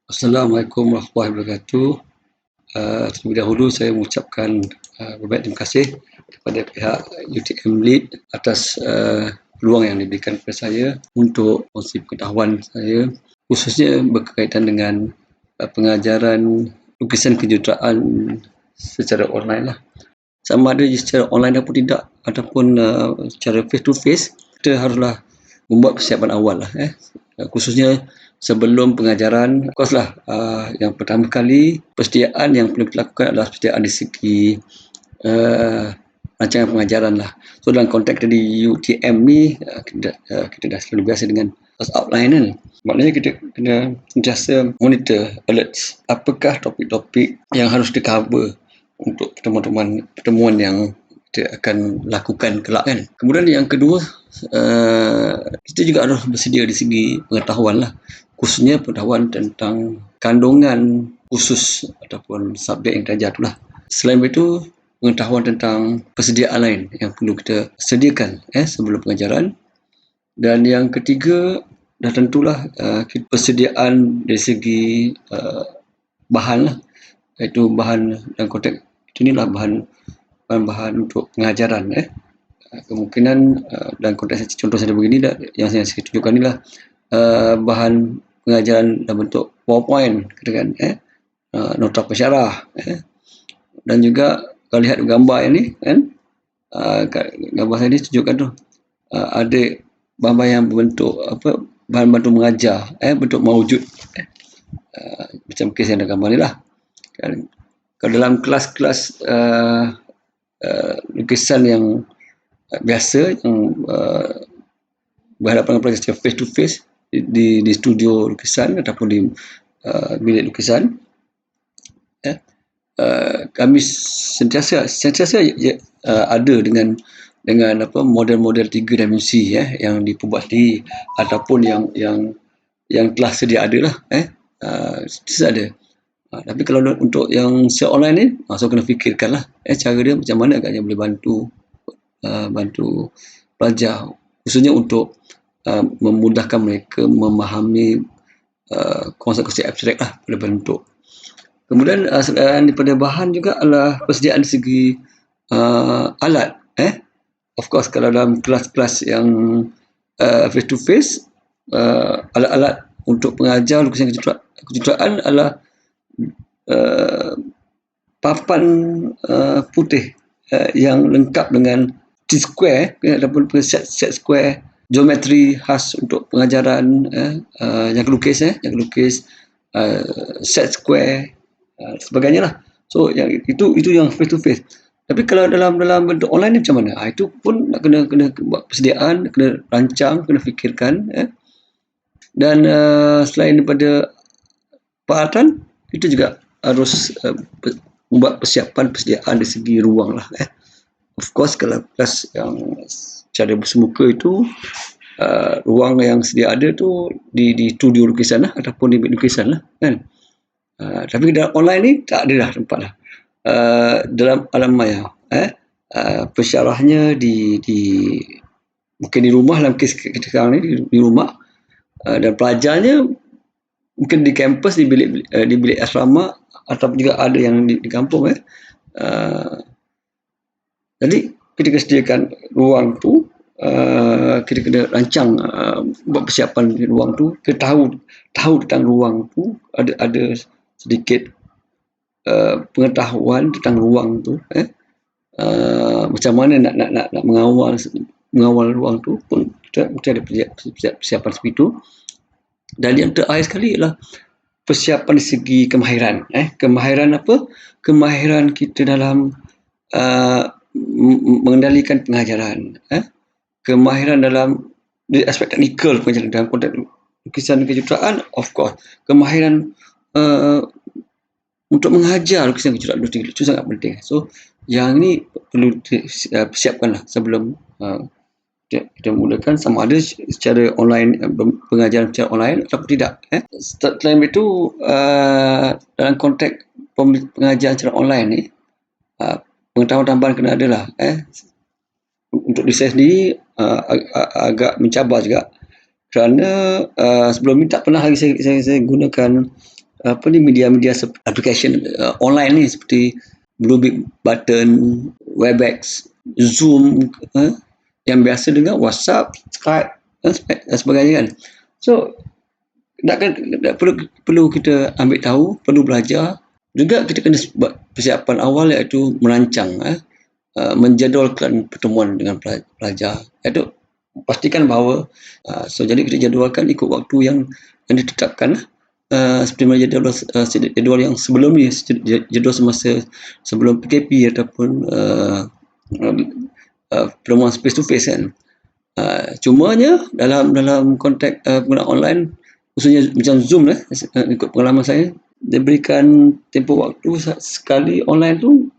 Assalamualaikum warahmatullahi wabarakatuh. Terlebih dahulu saya mengucapkan berbanyak terima kasih kepada pihak UTM Lead atas peluang yang diberikan kepada saya untuk kongsi pengetahuan saya, khususnya berkaitan dengan pengajaran lukisan kejuruteraan secara online lah. Sama ada secara online ataupun tidak, ataupun secara face to face, kita haruslah membuat persiapan awal lah. Khususnya sebelum pengajaran. Of course lah, yang pertama kali persediaan yang perlu dilakukan adalah persediaan dari segi rancangan pengajaran lah. So dalam konteks tadi UTM ni, kita dah selalu biasa dengan outline kan. Maknanya kita kena sentiasa monitor alerts. Apakah topik-topik yang harus di-cover untuk pertemuan yang kita akan lakukan kelak kan. Kemudian yang kedua, kita juga harus bersedia dari segi pengetahuan lah, khususnya pengetahuan tentang kandungan khusus ataupun subjek yang kita ajar tu lah. Selain itu, pengetahuan tentang persediaan lain yang perlu kita sediakan sebelum pengajaran. Dan yang ketiga, dah tentulah persediaan dari segi bahan lah, iaitu bahan dalam konteks inilah bahan untuk pengajaran. Kemungkinan dalam konteks contoh saya begini yang saya tunjukkan inilah bahan pengajaran dalam bentuk PowerPoint, katakan nota pensyarah, dan juga kalau lihat gambar ini kan, gambar saya ni tunjukkan tu ada bahan-bahan yang berbentuk bahan bantu mengajar, bentuk mawujud, macam kes yang ada gambar ni lah kan. Kalau dalam kelas-kelas lukisan yang biasa, yang berhadapan dengan pelajar secara face to face di studio lukisan ataupun di bilik lukisan, kami sentiasa ada dengan model-model 3 dimensi yang diperbuati ataupun yang telah sedia ada lah, sentiasa ada. Tapi kalau untuk yang secara online ni, so kena fikirkan lah cara dia macam mana agaknya boleh bantu pelajar, khususnya untuk memudahkan mereka memahami konsep-konsep abstrak lah pada bentuk. Kemudian selain daripada bahan juga adalah persediaan dari segi alat. Of course, kalau dalam kelas-kelas yang face to face, alat-alat untuk pengajar lukisan kejuruteraan adalah papan putih yang lengkap dengan T-square ataupun set square, geometri khas untuk pengajaran yang lukis, set square, sebagainya lah. So yang itu yang face to face. Tapi kalau dalam bentuk online ni macam mana? Itu pun nak kena buat persediaan, kena rancang, kena fikirkan. Dan selain daripada peralatan, kita juga harus membuat persediaan dari segi ruang lah. Of course, kalau kelas yang secara bersemuka itu, ruang yang sedia ada tu di studio lukisan lah, ataupun di bilik lukisan lah kan. Tapi dalam online ni tak ada dah tempat lah. Dalam alam maya, pensyarahnya mungkin di rumah, dalam kes kita sekarang ni di rumah, dan pelajarnya mungkin di kampus, di bilik asrama, atau juga ada yang di kampung. Jadi kita kena sediakan ruang tu, kita kena rancang buat persiapan di ruang tu. Kita tahu tentang ruang tu, ada sedikit pengetahuan tentang ruang tu, macam mana nak mengawal ruang tu pun kita ada persiapan seperti itu. Dan yang terakhir sekali ialah persiapan dari segi kemahiran. Kemahiran apa? Kemahiran kita dalam mengendalikan pengajaran. Kemahiran dalam aspek teknikal pengajaran dalam konteks lukisan kejuruteraan, of course. Kemahiran untuk mengajar lukisan kejuruteraan itu sangat penting. So yang ni perlu persiapkan lah sebelum kita mulakan, sama ada secara online, pengajaran secara online ataupun tidak. Selain itu, dalam konteks pengajaran secara online ni, pengetahuan tambahan kena ada lah. Untuk diri saya sendiri agak mencabar juga, kerana sebelum ni tak pernah lagi saya gunakan media-media application online ni seperti Bluebit Button, Webex, Zoom, yang biasa dengan WhatsApp, Skype dan sebagainya kan. So perlu kita ambil tahu, perlu belajar. Juga kita kena buat persiapan awal, iaitu merancang, menjadualkan pertemuan dengan pelajar. Iaitu pastikan bahawa jadi kita jadualkan ikut waktu yang ditetapkan, seperti mana jadual yang sebelum ni, jadual semasa sebelum PKP ataupun pertemuan face to face kan. Cumanya dalam konteks penggunaan online, khususnya macam Zoom ikut pengalaman saya, dia berikan tempoh waktu sekali online tu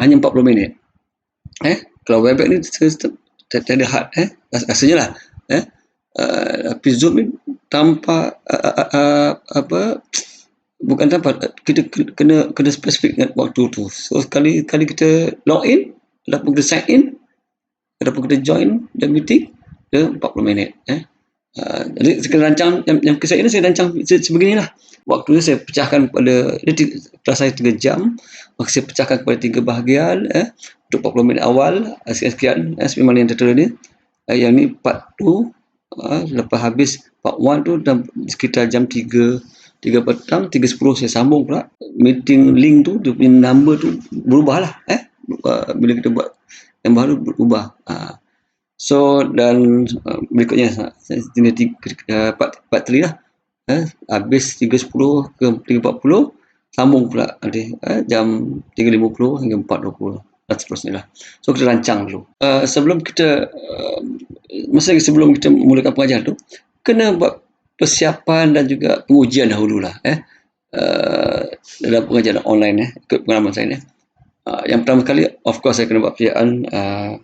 hanya 40 minit. Kalau Webex ni tak ada had, rasanya lah. Tapi Zoom ni tanpa bukan tanpa, kita kena spesifik dengan waktu tu. So sekali kita log in ataupun kita sign in ataupun kita join the meeting, dia 40 minit. Jadi saya rancang yang kisah ini, saya rancang sebeginilah. Waktu saya pecahkan kepada, kelas saya 3 jam, maka saya pecahkan kepada 3 bahagian, untuk 40 minit awal, sekian seperti mana yang tertera ni. Yang ni part 2, lepas habis part 1 tu sekitar jam 3 petang, 3.10 saya sambung pula. Meeting link tu, dia punya number tu berubah lah. Bila kita buat yang baru berubah. So dan berikutnya part 3 lah. Habis 3.10 ke 3.40, sambung pula nanti jam 3.50 hingga 4.20 dan seterusnya lah. So kita rancang dulu. Sebelum kita memulakan pengajaran tu, kena buat persiapan dan juga pengujian dahululah dalam pengajaran online ikut pengalaman saya ni. Yang pertama sekali, of course saya kena buat persiapan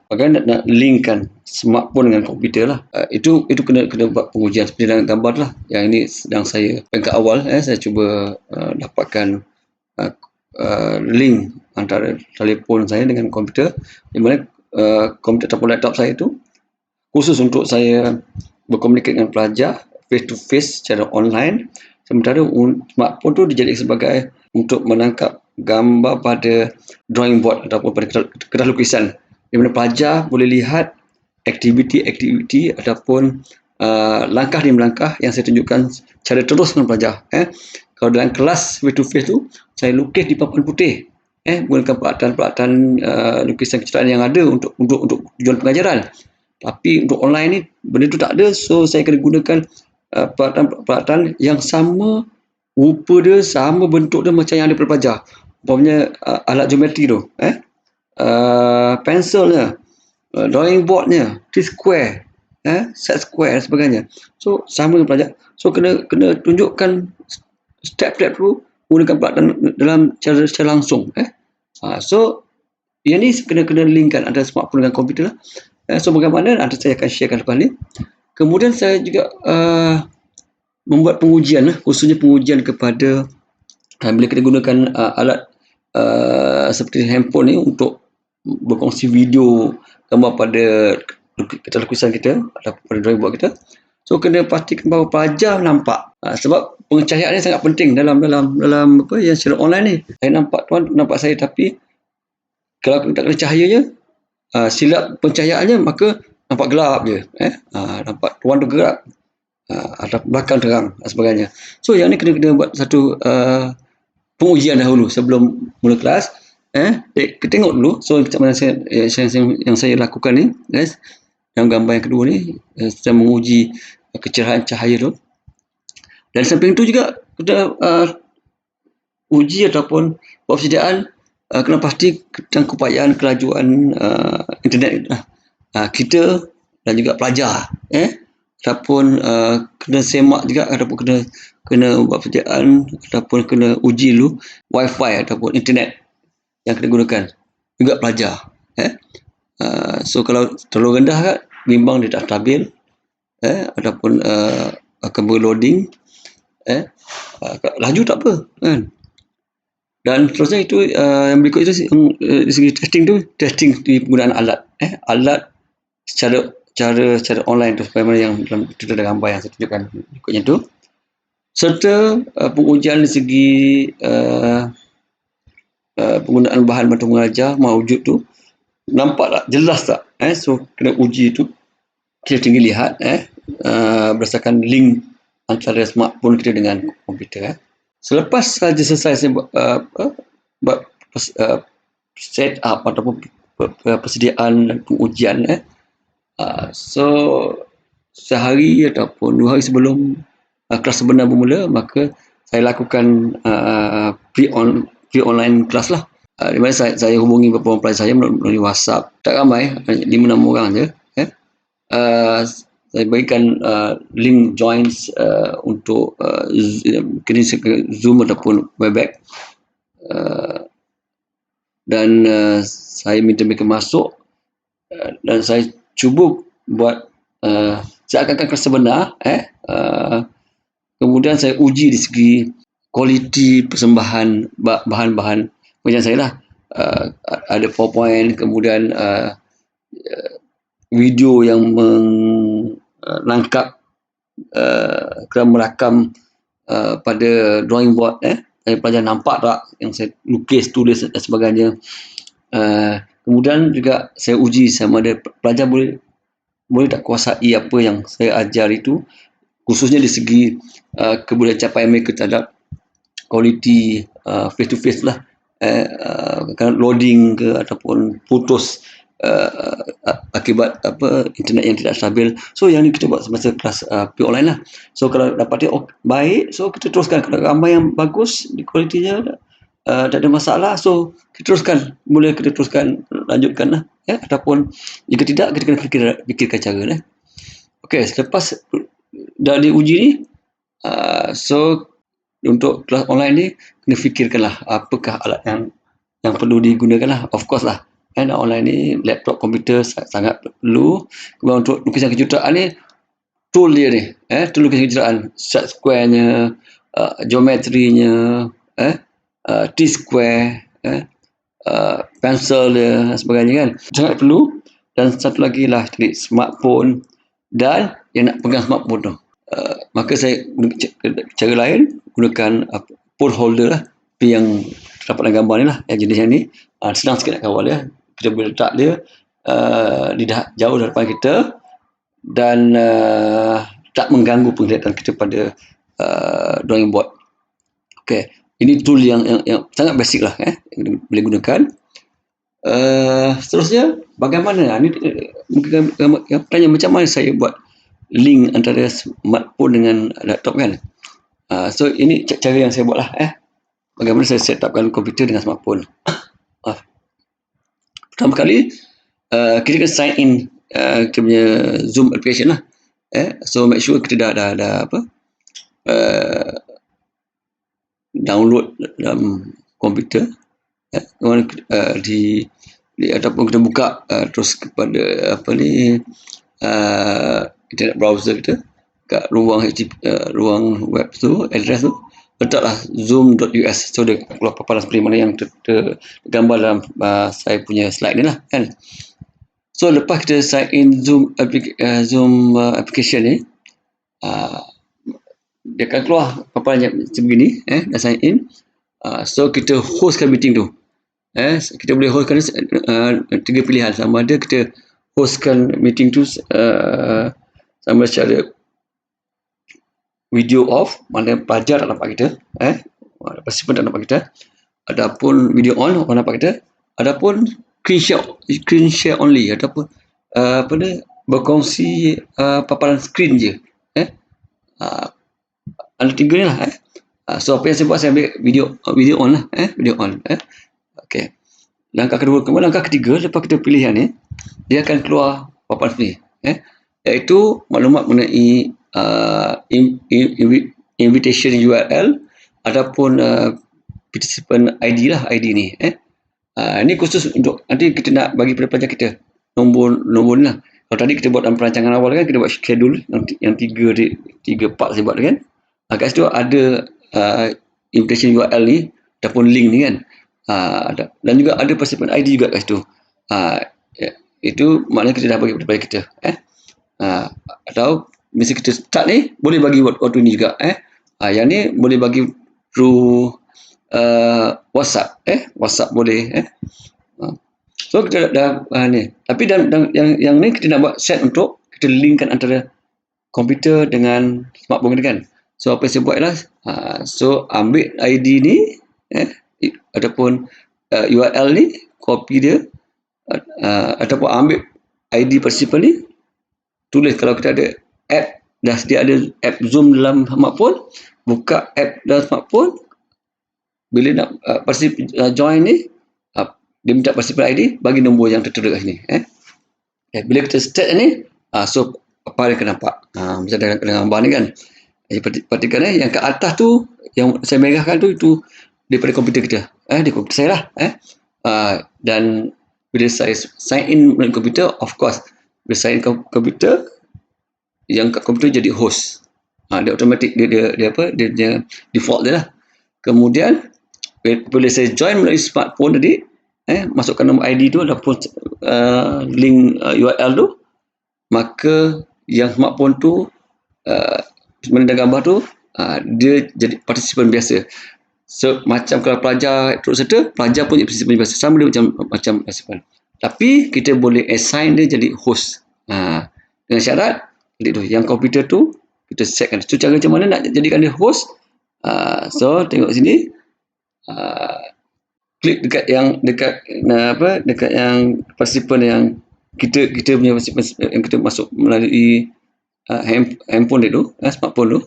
bagaimana nak linkkan smartphone dengan komputer lah. Itu kena buat pengujian seperti dalam gambar lah. Yang ini sedang saya peringkat awal, saya cuba dapatkan link antara telefon saya dengan komputer, di mana komputer ataupun laptop saya itu khusus untuk saya berkomunikasi dengan pelajar face to face secara online, sementara smartphone tu dijadikan sebagai untuk menangkap gambar pada drawing board ataupun pada kertas lukisan, di mana pelajar boleh lihat aktiviti ataupun langkah demi langkah yang saya tunjukkan cara terus dengan pelajar. Kalau dalam kelas face to face tu, saya lukis di papan putih, menggunakan peralatan lukisan kecerahan yang ada untuk tujuan pengajaran. Tapi untuk online ni benda tu tak ada, so saya kena gunakan peralatan yang sama rupa dia, sama bentuk dia macam yang ada pada pelajar. Umpamanya alat geometri tu, pensilnya, drawing boardnya, T-square, set square dan sebagainya. So sama dengan pelajar. So kena tunjukkan step-step tu menggunakan peralatan dalam secara langsung. So yang ni kena linkkan antara smartphone dengan komputer lah. So bagaimana, nanti saya akan sharekan lepas ni. Kemudian saya juga membuat pengujian, khususnya pengujian kepada bila kita gunakan alat seperti handphone ni untuk berkongsi video gambar pada kertas lukisan kita atau pada drawing board kita. So kena pastikan bahawa pelajar nampak, sebab pencahayaan ni sangat penting dalam yang secara online ni. Saya nampak tuan nampak saya, tapi kalau tak kena cahayanya, silap pencahayaannya, maka nampak gelap je. Nampak tuan tu gerak, atau belakang terang dan sebagainya. So yang ni kena buat satu pengujian dahulu sebelum mula kelas. Kita tengok dulu. So macam mana yang saya lakukan ni, guys, dalam gambar yang kedua ni, saya menguji kecerahan cahaya tu. Dan samping tu juga kita uji ataupun buat persediaan, kena pasti keupayaan kelajuan internet kita dan juga pelajar, ataupun kena semak juga, ataupun kena buat persediaan ataupun kena uji dulu wifi ataupun internet yang kita gunakan juga pelajar. So kalau terlalu rendah kan, bimbang dia tak stabil, ataupun akan berloading, laju tak apa kan. Dan seterusnya itu yang berikut itu dari segi testing di penggunaan alat, alat secara online tu, sebagaimana yang dalam gambar yang saya tunjukkan berikutnya tu. serta pengujian dari segi penggunaan bahan bantu mengajar maujud tu nampak tak, jelas tak, so kena uji tu, kita tinggal lihat berdasarkan link antara smartphone kita dengan komputer. Selepas saja selesai saya buat set up ataupun persediaan dan pengujian, so sehari ataupun 2 hari sebelum kelas sebenar bermula, maka saya lakukan pre-online kelas lah. Di mana saya hubungi beberapa pelajar saya melalui WhatsApp. Tak ramai, 5-6 orang je. Saya berikan link joins untuk Zoom ataupun Webex. Dan saya minta mereka masuk dan saya cuba buat seakan-akan kelas sebenar. Kemudian saya uji di segi kualiti persembahan bahan-bahan pengajaran saya lah. Ada PowerPoint, kemudian video yang menangkap merakam pada drawing board. Pelajar nampak tak yang saya lukis, tulis dan sebagainya. Kemudian juga saya uji sama ada pelajar boleh tak kuasai apa yang saya ajar itu, khususnya di segi kemudian capaian mereka terhadap kualiti face to face lah, loading ke ataupun putus akibat internet yang tidak stabil. So yang ni kita buat semasa kelas online lah. So kalau dapat dia baik, so kita teruskan. Kalau ramai yang bagus di kualitinya, tak ada masalah, so kita teruskan, boleh kita teruskan, lanjutkan lah. Ataupun jika tidak, kita kena fikirkan cara lah. Okey, selepas dah diuji ni, so untuk kelas online ni kena fikirkanlah apakah alat yang perlu digunakan lah. Of course lah, online ni laptop, komputer sangat perlu. Kemudian untuk lukisan kejuruteraan ni, tool dia ni, tool lukisan kejuruteraan, set square-nya, geometrinya, T-square, pensel dia dan sebagainya kan, sangat perlu. Dan satu lagi lah teknik smartphone dan yang nak pegang smartphone tu, maka saya cara lain gunakan phone holder lah, seperti yang terdapat dalam gambar ni lah, yang jenis yang ni. Senang sikit nak kawal dia, kita boleh letak dia di jauh dari depan kita dan tak mengganggu penglihatan kita pada drawing board. Okey, ini tool yang sangat basic lah, yang boleh gunakan. Seterusnya, bagaimana? Ini mungkin tanya macam mana saya buat link antara smartphone dengan laptop kan. So ini cara yang saya buat lah. Bagaimana saya set upkan komputer dengan smartphone. Pertama kali, kita kena sign in kita punya Zoom application lah. So make sure kita dah download dalam komputer, ataupun kita buka terus kepada internet browser kita, kat ruang web tu, address tu letaklah zoom.us. So dia keluar paparan seperti mana yang tergambar dalam saya punya slide ni lah kan. So lepas kita sign in Zoom application ni, dia akan keluar paparan macam begini, dah sign in. So kita hostkan meeting tu. Kita boleh hostkan 3 pilihan. Sama ada kita hostkan meeting tu sama secara video off, mana pelajar tak nampak kita, participant tak nampak kita, adapun video on, orang nampak kita, adapun screen share only, ataupun berkongsi paparan screen je. Ada 3 ni lah. So apa yang saya buat, saya ambil video on lah, video on. Okey. Langkah kedua, kemudian langkah ketiga, lepas kita pilih yang ni, dia akan keluar paparan sini, iaitu maklumat mengenai invitation URL ataupun participant ID lah, ID ni. Ini khusus untuk nanti kita nak bagi pada pelajar kita nombor ni lah. Kalau tadi kita buat dalam perancangan awal kan, kita buat schedule yang 3 part saya buat kan. Kat situ ada invitation URL ni ataupun link ni kan. Dan juga ada participant ID juga kat situ. Itu maknanya kita dah bagi kepada kita. Atau mesti kita start ni, boleh bagi waktu ni juga. Yang ni boleh bagi through WhatsApp. WhatsApp boleh. So kita dah ni. Tapi yang ni kita nak buat set untuk kita linkkan antara komputer dengan smartphone kita kan. So apa yang saya buat ialah so ambil ID ni ataupun URL ni, copy dia ataupun ambil ID participant ni, tulis kalau kita ada app, dah sedia ada app Zoom dalam smartphone, buka app dalam smartphone, bila nak join ni, dia minta participant ID, bagi nombor yang tertera kat sini. Bila kita start ni, so apa yang akan nampak? Macam dengan gambar ni kan. Perhatikan yang kat atas tu, yang saya merahkan tu, itu daripada komputer kita. Di komputer saya lah. Dan bila saya sign in melalui komputer, of course, bila sign in komputer, yang kat komputer jadi host. Dia automatic, dia default dia lah. Kemudian, bila saya join melalui smartphone tadi, masukkan nombor ID tu ataupun link URL tu, maka yang smartphone tu menendang gambar tu, dia jadi partisipan biasa. So macam kalau pelajar turut serta, pelajar pun jadi partisipan biasa, sama dia macam partisipan. Tapi kita boleh assign dia jadi host. Dengan syarat tu, yang komputer tu kita setkan. So cara macam mana nak jadikan dia host? So tengok sini. Klik dekat yang dekat yang partisipan yang kita punya partisipan yang kita masuk melalui handphone dia tu, smartphone tu.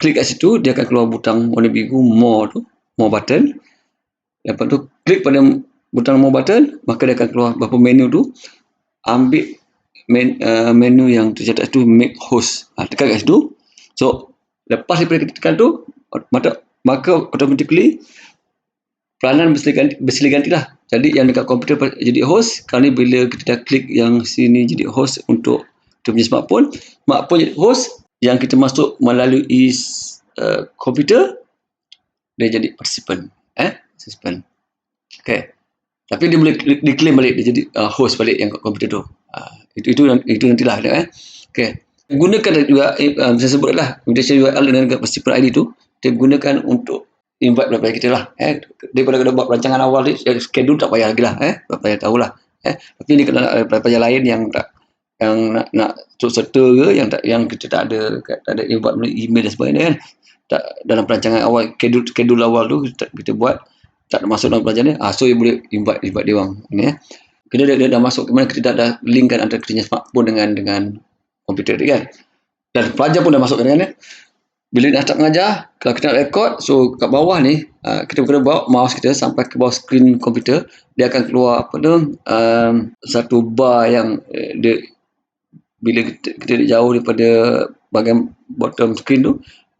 Klik kat situ, dia akan keluar butang warna biru more button. Lepas tu klik pada butang more button, maka dia akan keluar beberapa menu tu. Ambil menu yang tercatat tu, make host. Tekan kat situ. So lepas daripada kita tekan tu, maka automatically peranan bersilih gantilah. Jadi yang dekat komputer jadi host, kali bila kita dah klik yang sini jadi host untuk kita punya smartphone jadi host, yang kita masuk melalui komputer, dia jadi partisipan. Partisipan. Okay. Tapi dia boleh diklaim balik, dia jadi host balik yang komputer tu. Itu nantilah. Okay. Gunakan juga, saya sebutlah, invitation URL dengan partisipan ID tu, kita gunakan untuk invite daripada kita lah. Daripada kita buat perancangan awal ni, schedule tak payah lagi lah. Tak payah tahulah. Tapi ni kena ada pelajar lain yang nak turut serta ke, yang kita tak ada invite melalui email dan sebagainya kan. Dalam perancangan awal, schedule awal tu kita buat, tak masuk dalam pelajar ni, so dia boleh invite dia orang. Kita dah masuk ke mana, kita dah linkkan antara kita smartphone dengan komputer dia kan. Dan pelajar pun dah masuk dengan dia. Bila nak start mengajar, kalau kita nak record, so kat bawah ni, kita kena bawa mouse kita sampai ke bawah skrin komputer, dia akan keluar satu bar yang dia, bila kita jauh daripada bahagian bottom screen tu,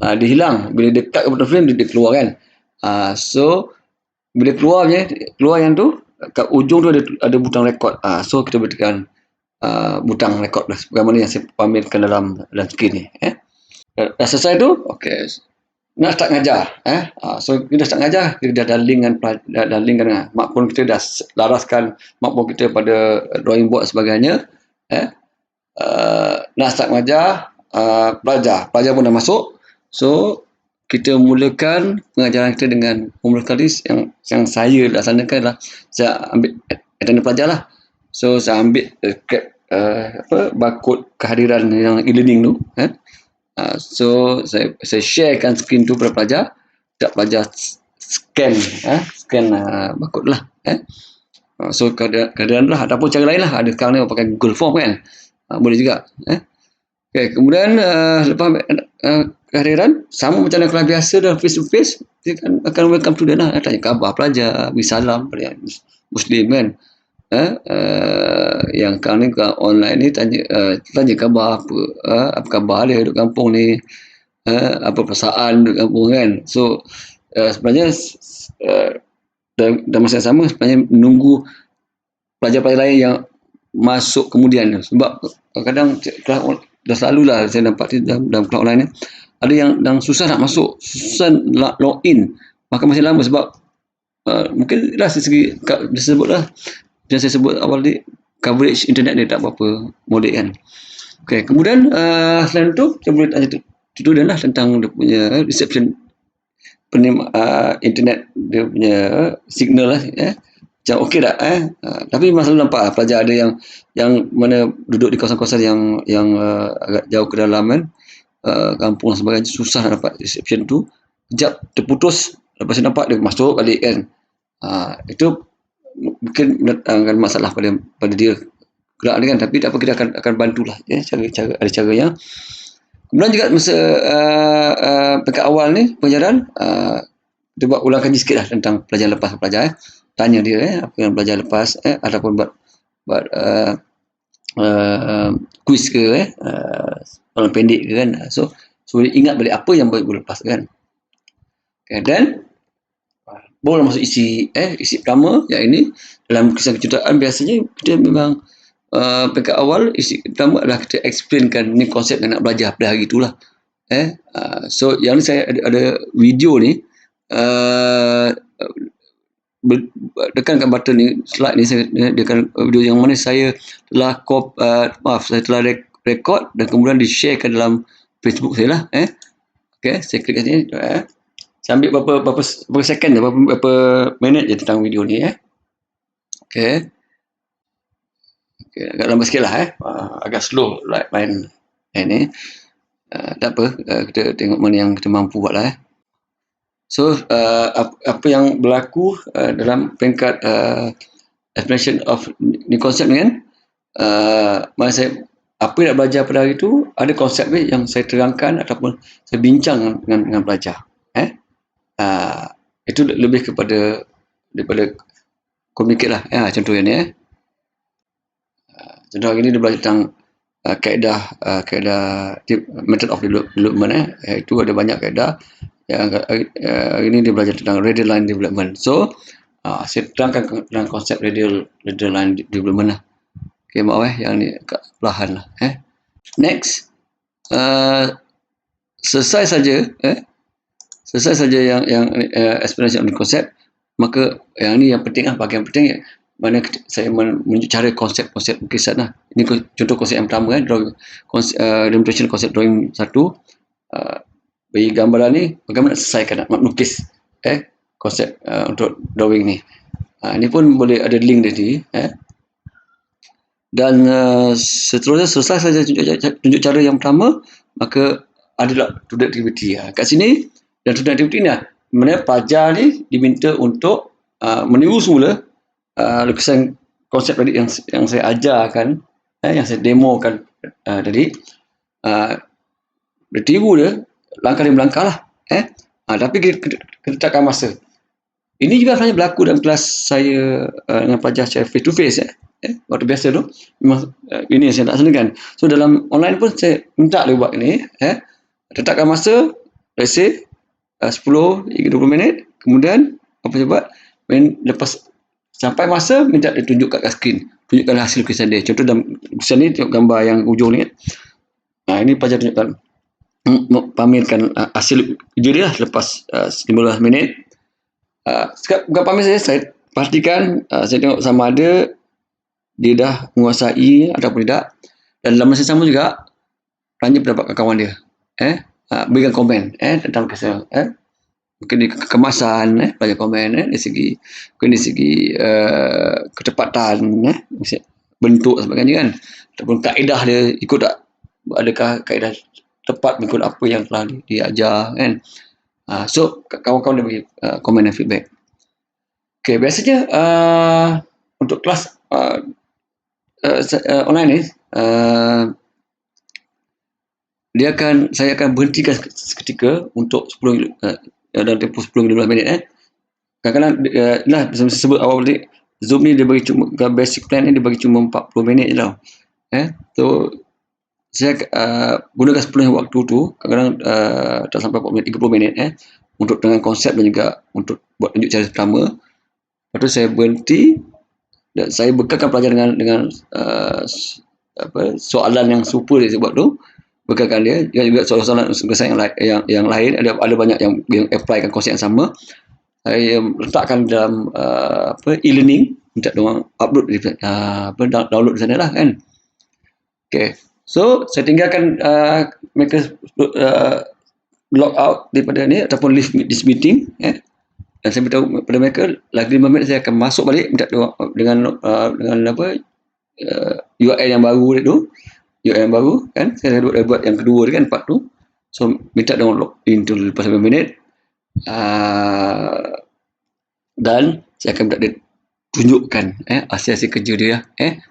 dia hilang. Bila dekat ke bottom screen, dia keluar kan. So bila keluar yang tu, kat ujung tu ada butang record. So kita boleh tekan butang record lah, bagaimana yang saya pamerkan dalam screen ni. Dah selesai tu, okey. Nak start ngajar. So kita start ngajar, kita dah link dengan smartphone kita, dah laraskan smartphone kita pada drawing board sebagainya. Nak start ngajar, pelajar pun dah masuk. So kita mulakan pengajaran kita dengan formula kali yang saya laksanakan adalah saya ambil attendance pelajar lah. So saya ambil barcode kehadiran yang e-learning tu. So saya sharekan skrin tu kepada pelajar, tak pelajar scan barcode lah. So keadaan lah, ataupun cara lain lah, ada sekarang ni pakai Google Form kan, boleh juga. Okay, kemudian lepas kehadiran, sama macam dalam kelas biasa dalam face to face, dia akan welcome student lah, tanya khabar pelajar, beri salam pada Muslim kan. Yang sekarang ni online ni tanya khabar apa khabar dia duduk kampung ni, apa perasaan duduk kampung kan. So sebenarnya dalam masa yang sama, sebenarnya menunggu pelajar-pelajar lain yang masuk kemudian. Sebab kadang dah selalu lah saya nampak dalam kelas online ni, ada yang susah nak masuk, susah nak login, maka masih lama sebab mungkin lah segi saya sebut awal ni, coverage internet dia tak berapa molek kan. Okay, kemudian selain tu kita boleh tuduhan lah tentang dia punya reception internet, dia punya signal lah, macam okey tak, tapi memang selalu nampak pelajar ada yang mana duduk di kawasan-kawasan yang agak jauh ke dalam kan, kampung dan sebagainya, susah nak dapat reception tu, sekejap terputus, lepas tu nampak dia masuk balik kan. Itu mungkin mendatangkan masalah pada dia kelak ni kan, tapi tak apa, kita akan bantulah cara ada cara yang. Kemudian juga masa peringkat awal ni pengajaran, kita buat ulang kaji sikit lah tentang pelajaran lepas pelajar. Tanya dia apa yang belajar lepas, ataupun buat quiz ke, soalan pendek ke kan. So dia ingat balik apa yang boleh lepas kan. Okay, dan baru masuk isi pertama yang ini. Dalam kisah kejutaan biasanya kita memang peringkat awal isi pertama adalah kita explainkan ni konsep yang nak belajar pada hari itulah. So yang ni saya ada video ni, tekankan button ni, slide ni, saya dekan video yang mana saya telah saya telah record dan kemudian di-sharekan dalam Facebook saya lah. Okay, saya klik kat sini. Saya ambil berapa second je, berapa minit je tentang video ni. Okay, agak lambat sikit lah. Agak slow main ni. Tak apa, kita tengok mana yang kita mampu buat lah. So apa yang berlaku dalam peringkat explanation of ni konsep ni kan, mana saya apa yang nak belajar pada hari tu, ada konsep ni yang saya terangkan ataupun saya bincang dengan pelajar. Itu lebih daripada communicate lah. Contoh yang ni. Contoh hari ni dia belajar tentang kaedah method of development. Itu ada banyak kaedah. Hari ni dia belajar tentang radial line development. So saya terangkan tentang konsep radial line development lah. Okay, maaf yang ni agak perlahan lah. Next, selesai saja yang explanation of the concept. Maka yang ni yang penting lah, bahagian penting mana saya menunjuk cara konsep lukisan lah. Ini contoh konsep yang pertama demonstration konsep drawing 1. Bagi gambaran ni bagaimana selesaikan nak melukis konsep untuk drawing ni. Ini pun boleh ada link tadi. Dan seterusnya selesai saja tunjuk cara yang pertama, maka adalah student activity. Kat sini dan student activity ni mana pelajar ni diminta untuk meniru semula lukisan konsep tadi yang saya ajarkan, yang saya demokan tadi. Dia tiru dia langkah demi langkah lah. Tapi kita letakkan masa. Ini juga hanya berlaku dalam kelas saya dengan pelajar secara face to face. Waktu biasa tu memang ini yang saya nak senakan. So dalam online pun saya minta dia buat ini. Letakkan masa, let's say 10 hingga 20 minit. Kemudian apa saya buat, lepas sampai masa minta dia tunjuk kat skrin, tunjukkan hasil lukisan dia. Contoh dalam lukisan ni, tengok gambar yang ujung ni. Ini pelajar tunjukkan, pamerkan hasil kerja dia lah lepas 15 minit. Bukan pamer saya pastikan, saya tengok sama ada dia dah menguasai ataupun tidak. Dan dalam masa sama juga tanya pendapat kawan dia, berikan komen tentang lukisan. Mungkin di kemasan, belajar komen dari segi kecepatan, bentuk dan sebagainya kan, ataupun kaedah dia ikut tak, adakah kaedah tepat mengikut apa yang telah diajar kan. So kawan-kawan dia bagi komen dan feedback. Okay, biasanya untuk kelas online ni, saya akan berhentikan seketika untuk 10 dalam tempoh 10-15 minit. Kadang-kadang saya sebut awal tadi, Zoom ni dia bagi cuma basic plan ni dia bagi cuma 40 minit je tau. So saya gunakan 10 waktu tu, kadang-kadang tak sampai 40 minit, 30 minit untuk dengan konsep dan juga untuk buat tunjuk cara pertama. Lepas tu saya berhenti dan saya bekalkan pelajar dengan soalan yang serupa dia buat tu, bekalkan dia juga soalan yang lain. Ada banyak yang applykan konsep yang sama. Saya letakkan dalam e-learning, minta diorang upload download di sana lah kan. Okay. So saya tinggalkan mereka log out daripada ni ataupun leave this meeting, dan saya beritahu kepada mereka lagi 5 minit saya akan masuk balik minta dengan apa URL yang baru itu, URL yang baru kan, saya buat yang kedua kan, part tu. So minta dia log in tu lepas 5 minit, dan saya akan minta dia tunjukkan hasil-hasil kerja dia,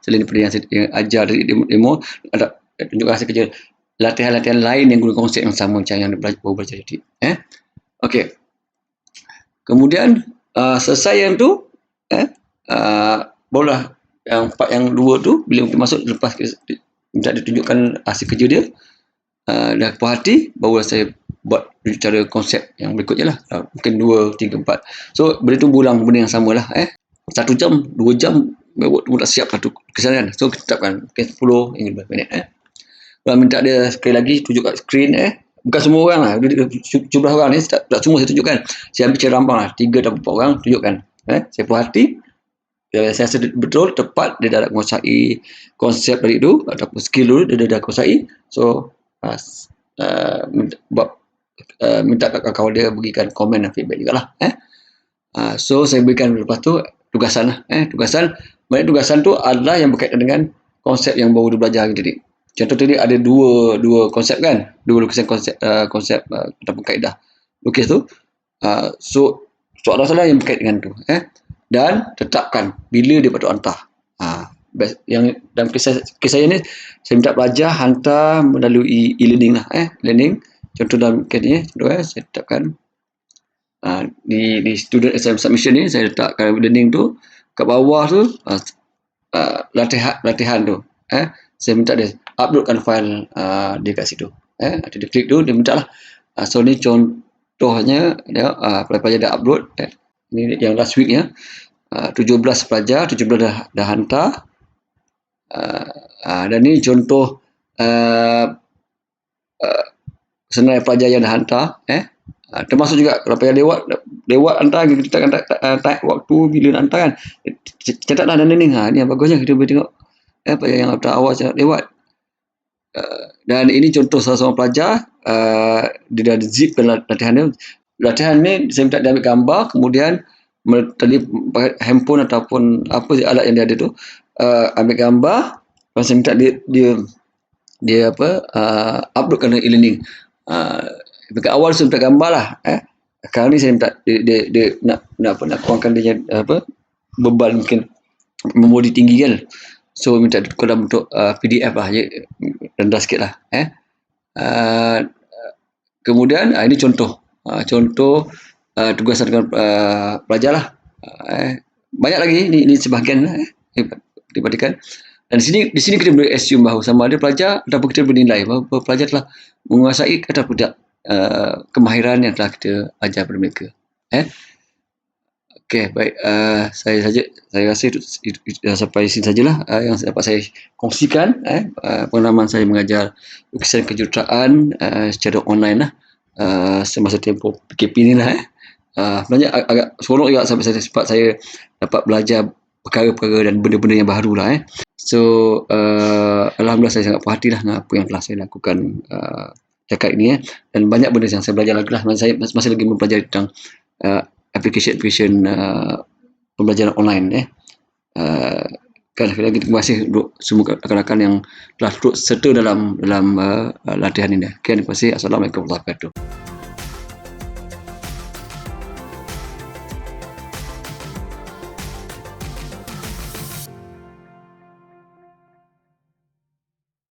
selain daripada yang saya ajar dari demo, ada tunjukkan hasil kerja latihan-latihan lain yang guna konsep yang sama macam yang baru belajar tadi. Okey. Kemudian selesai yang tu, barulah yang part yang 2 tu, bila masuk lepas minta dia tunjukkan hasil kerja dia, dah puas hati, barulah saya buat cara konsep yang berikutnya lah. Mungkin 2, 3, 4. So benda tu berulang benda yang sama lah. 1 jam, 2 jam dah siap satu kesalahan. So kita tetapkan mungkin 10 hingga 15 minit. Kalau minta dia sekali lagi tunjuk kat skrin, bukan semua orang lah, jumlah orang ni tak semua saya tunjukkan. Saya ambil cara rambang lah, 3 atau 4 orang tunjukkan. Saya puas hati, saya rasa betul, tepat, dia dah menguasai konsep dari itu ataupun skill dulu dia dah kuasai. So minta kat kawan dia berikan komen dan feedback jugalah. So saya berikan lepas tu tugasan lah. Banyak tugasan tu adalah yang berkaitan dengan konsep yang baru dia belajar hari tadi. Contoh tadi ada dua konsep kan, dua lukisan konsep ataupun kaedah lukis tu. So soalan-soalan yang berkaitan dengan tu, dan tetapkan bila dia patut hantar. Yang dalam kisah saya ni, saya minta pelajar hantar melalui e-learning lah, learning. Contoh dalam kes ni, saya tetapkan di student assignment submission ni, saya letakkan learning tu kat bawah tu, latihan tu. Saya minta dia uploadkan file dia kat situ. Nanti dia klik tu, dia minta lah. So ni contohnya dia, pelajar dah upload. Ni yang last week ya. 17 pelajar, 17 dah hantar. Dan ni contoh senarai pelajar yang dah hantar. Termasuk juga kalau pelajar lewat hantar, kita akan type waktu bila nak hantar kan. Catatlah dan ni. Ni yang bagusnya kita boleh tengok pelajar yang hantar awal lewat. Dan ini contoh salah seorang pelajar, dia dah zipkan latihan dia. Latihan ni saya minta dia ambil gambar, kemudian tadi pakai handphone ataupun apa alat yang dia ada tu, ambil gambar, dan saya minta dia uploadkan e-learning. Dekat awal saya minta gambar lah. Sekarang ni saya minta dia nak kurangkan dia beban mungkin memori tinggi kan. So minta tukar dalam bentuk PDF lah, rendah sikit lah. Kemudian ini contoh tugasan dengan pelajar lah. Banyak lagi ni sebahagian lah, diperhatikan. Dan di sini kita boleh assume bahawa sama ada pelajar ataupun kita bernilai bahawa pelajar telah menguasai atau tidak kemahiran yang telah kita ajar kepada mereka. Okey, baik. Saya rasa itu sampai sini sajalah yang dapat saya kongsikan. Pengalaman saya mengajar lukisan kejuruteraan secara online lah, semasa tempoh PKP ni lah. Sebenarnya agak seronok juga sampai saya dapat belajar perkara-perkara dan benda-benda yang baru lah. So alhamdulillah saya sangat puas hati lah dengan apa yang telah saya lakukan cakap ini. Dan banyak benda yang saya belajar lagi lah. Saya masih lagi mempelajari tentang application pembelajaran online. Sekali lagi terima kasih untuk semua rakan-rakan yang telah turut serta dalam latihan ini. Terima kasih. Assalamualaikum warahmatullahi wabarakatuh.